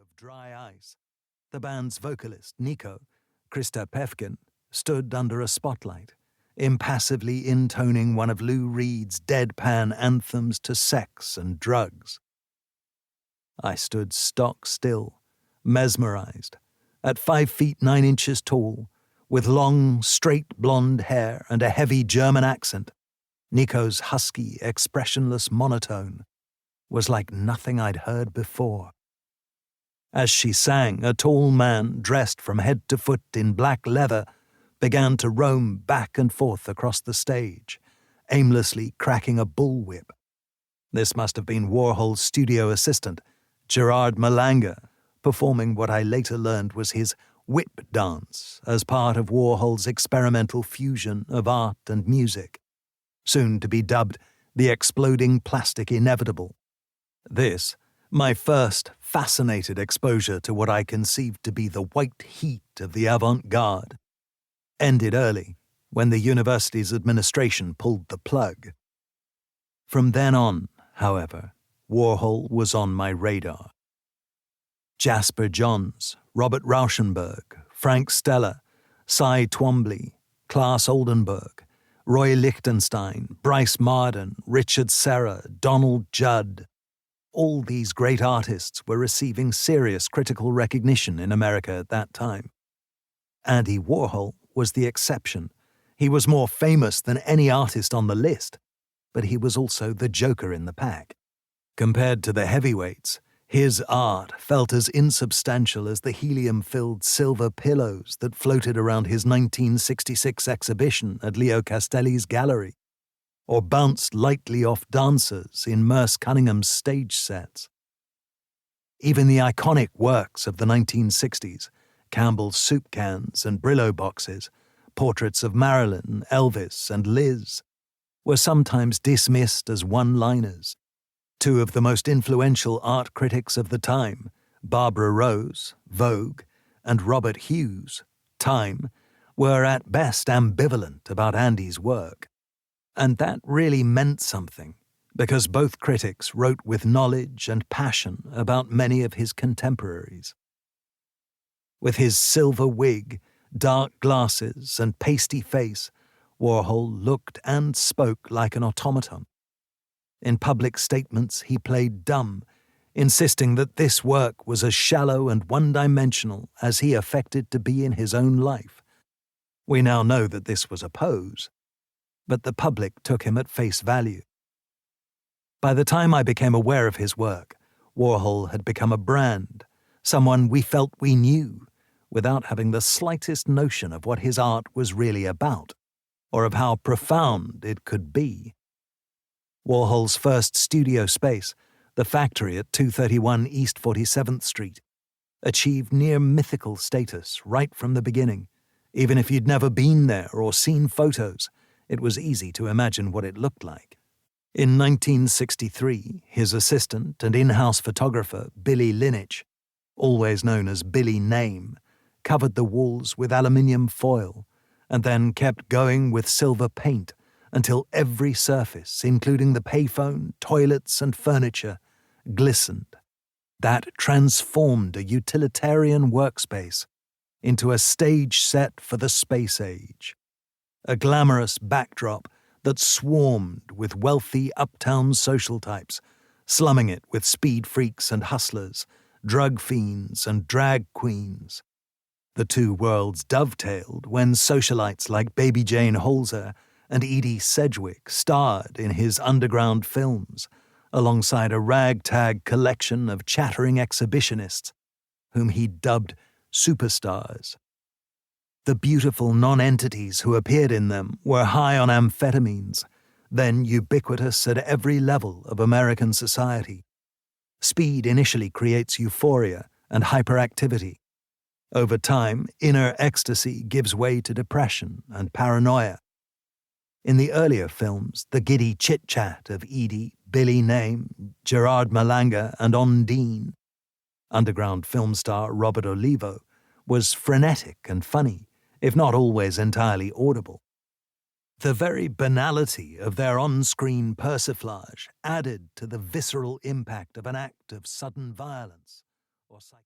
of dry ice, the band's vocalist, Nico, Krista Pefkin, stood under a spotlight, impassively intoning one of Lou Reed's deadpan anthems to sex and drugs. I stood stock still, mesmerized, at 5 feet 9 inches tall, with long, straight blonde hair and a heavy German accent. Nico's husky, expressionless monotone was like nothing I'd heard before. As she sang, a tall man dressed from head to foot in black leather began to roam back and forth across the stage, aimlessly cracking a bullwhip. This must have been Warhol's studio assistant, Gerard Malanga, performing what I later learned was his whip dance as part of Warhol's experimental fusion of art and music, soon to be dubbed the exploding plastic inevitable. This, my first fascinated exposure to what I conceived to be the white heat of the avant-garde, ended early when the university's administration pulled the plug. From then on, however, Warhol was on my radar. Jasper Johns, Robert Rauschenberg, Frank Stella, Cy Twombly, Klaas Oldenburg, Roy Lichtenstein, Bryce Marden, Richard Serra, Donald Judd. All these great artists were receiving serious critical recognition in America at that time. Andy Warhol was the exception. He was more famous than any artist on the list, but he was also the joker in the pack. Compared to the heavyweights, his art felt as insubstantial as the helium-filled silver pillows that floated around his 1966 exhibition at Leo Castelli's gallery, or bounced lightly off dancers in Merce Cunningham's stage sets. Even the iconic works of the 1960s, Campbell's soup cans and Brillo boxes, portraits of Marilyn, Elvis, and Liz, were sometimes dismissed as one-liners. Two of the most influential art critics of the time, Barbara Rose, Vogue, and Robert Hughes, Time, were at best ambivalent about Andy's work. And that really meant something, because both critics wrote with knowledge and passion about many of his contemporaries. With his silver wig, dark glasses, and pasty face, Warhol looked and spoke like an automaton. In public statements, he played dumb, insisting that this work was as shallow and one-dimensional as he affected to be in his own life. We now know that this was a pose, but the public took him at face value. By the time I became aware of his work, Warhol had become a brand, someone we felt we knew, without having the slightest notion of what his art was really about, or of how profound it could be. Warhol's first studio space, the factory at 231 East 47th Street, achieved near mythical status right from the beginning. Even if you'd never been there or seen photos, it was easy to imagine what it looked like. In 1963, his assistant and in-house photographer, Billy Linich, always known as Billy Name, covered the walls with aluminium foil and then kept going with silver paint until every surface, including the payphone, toilets, and furniture, glistened. That transformed a utilitarian workspace into a stage set for the space age, a glamorous backdrop that swarmed with wealthy uptown social types, slumming it with speed freaks and hustlers, drug fiends and drag queens. The two worlds dovetailed when socialites like Baby Jane Holzer and Edie Sedgwick starred in his underground films, alongside a ragtag collection of chattering exhibitionists, whom he dubbed superstars. The beautiful non-entities who appeared in them were high on amphetamines, then ubiquitous at every level of American society. Speed initially creates euphoria and hyperactivity. Over time, inner ecstasy gives way to depression and paranoia. In the earlier films, the giddy chit-chat of Edie, Billy Name, Gerard Malanga, and Ondine, underground film star Robert Olivo, was frenetic and funny, if not always entirely audible. The very banality of their on-screen persiflage added to the visceral impact of an act of sudden violence or